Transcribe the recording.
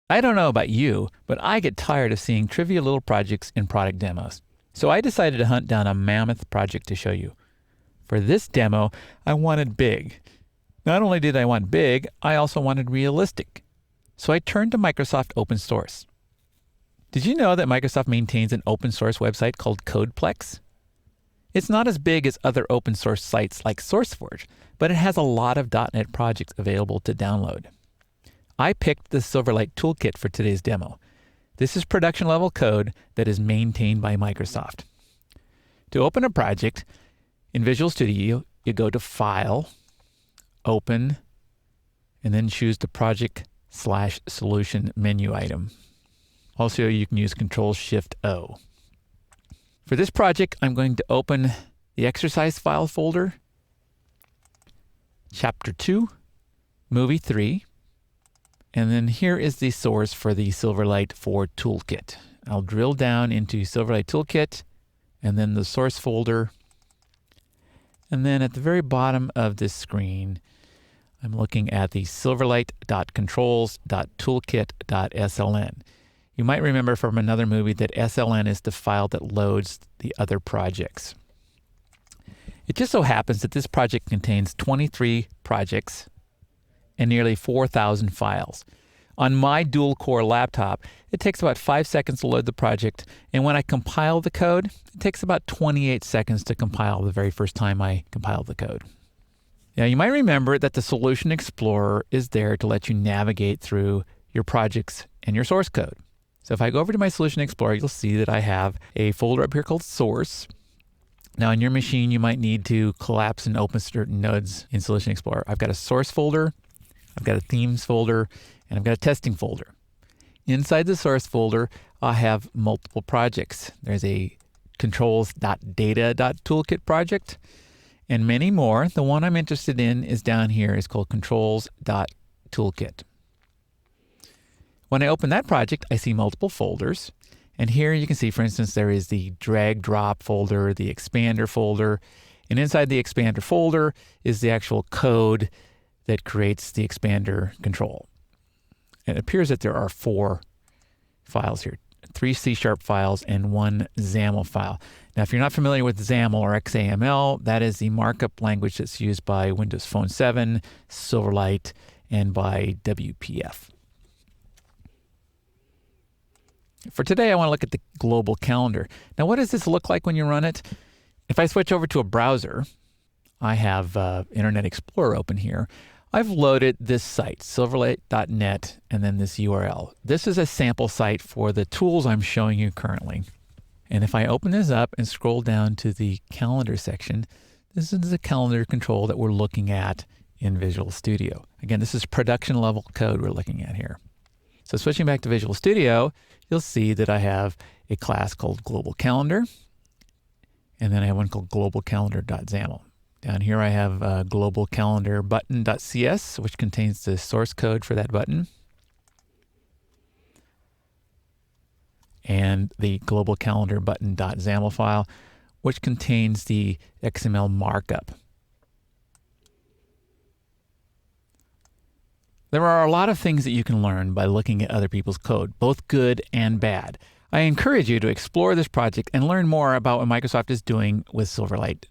I don't know about you, but I get tired of seeing trivial little projects in product demos. So I decided to hunt down a mammoth project to show you. For this demo, I wanted big. Not only did I want big, I also wanted realistic. So I turned to Microsoft Open Source. Did you know that Microsoft maintains an open source website called CodePlex? It's not as big as other open source sites like SourceForge, but it has a lot of .NET projects available to download. I picked the Silverlight Toolkit for today's demo. This is production level code that is maintained by Microsoft. To open a project, in Visual Studio, you go to File, Open, and then choose the Project/Solution menu item. Also, you can use Control-Shift-O. For this project, I'm going to open the exercise file folder, Chapter 2, Movie 3, and then here is the source for the Silverlight 4 Toolkit. I'll drill down into Silverlight Toolkit, and then the source folder, and then at the very bottom of this screen, I'm looking at the silverlight.controls.toolkit.sln. You might remember from another movie that SLN is the file that loads the other projects. It just so happens that this project contains 23 projects and nearly 4,000 files. On my dual-core laptop, it takes about 5 seconds to load the project, and when I compile the code, it takes about 28 seconds to compile the very first time I compile the code. Now, you might remember that the Solution Explorer is there to let you navigate through your projects and your source code. So if I go over to my Solution Explorer, you'll see that I have a folder up here called Source. Now, on your machine, you might need to collapse and open certain nodes in Solution Explorer. I've got a source folder, I've got a themes folder, and I've got a testing folder. Inside the source folder, I have multiple projects. There's a controls.data.toolkit project and many more. The one I'm interested in is down here. It's called controls.toolkit. When I open that project, I see multiple folders. And here you can see, for instance, there is the drag drop folder, the expander folder, and inside the expander folder is the actual code that creates the expander control. It appears that there are 4 files here, 3 C# files and 1 XAML file. Now, if you're not familiar with XAML or XAML, that is the markup language that's used by Windows Phone 7, Silverlight, and by WPF. For today, I want to look at the global calendar. Now, what does this look like when you run it? If I switch over to a browser, I have Internet Explorer open here. I've loaded this site, silverlight.net, and then this URL. This is a sample site for the tools I'm showing you currently. And if I open this up and scroll down to the calendar section, this is the calendar control that we're looking at in Visual Studio. Again, this is production level code we're looking at here. So switching back to Visual Studio, you'll see that I have a class called Global Calendar, and then I have one called globalcalendar.xaml. Down here I have global calendar button.cs, which contains the source code for that button, and the global calendar button.xaml file, which contains the XML markup. There are a lot of things that you can learn by looking at other people's code, both good and bad. I encourage you to explore this project and learn more about what Microsoft is doing with Silverlight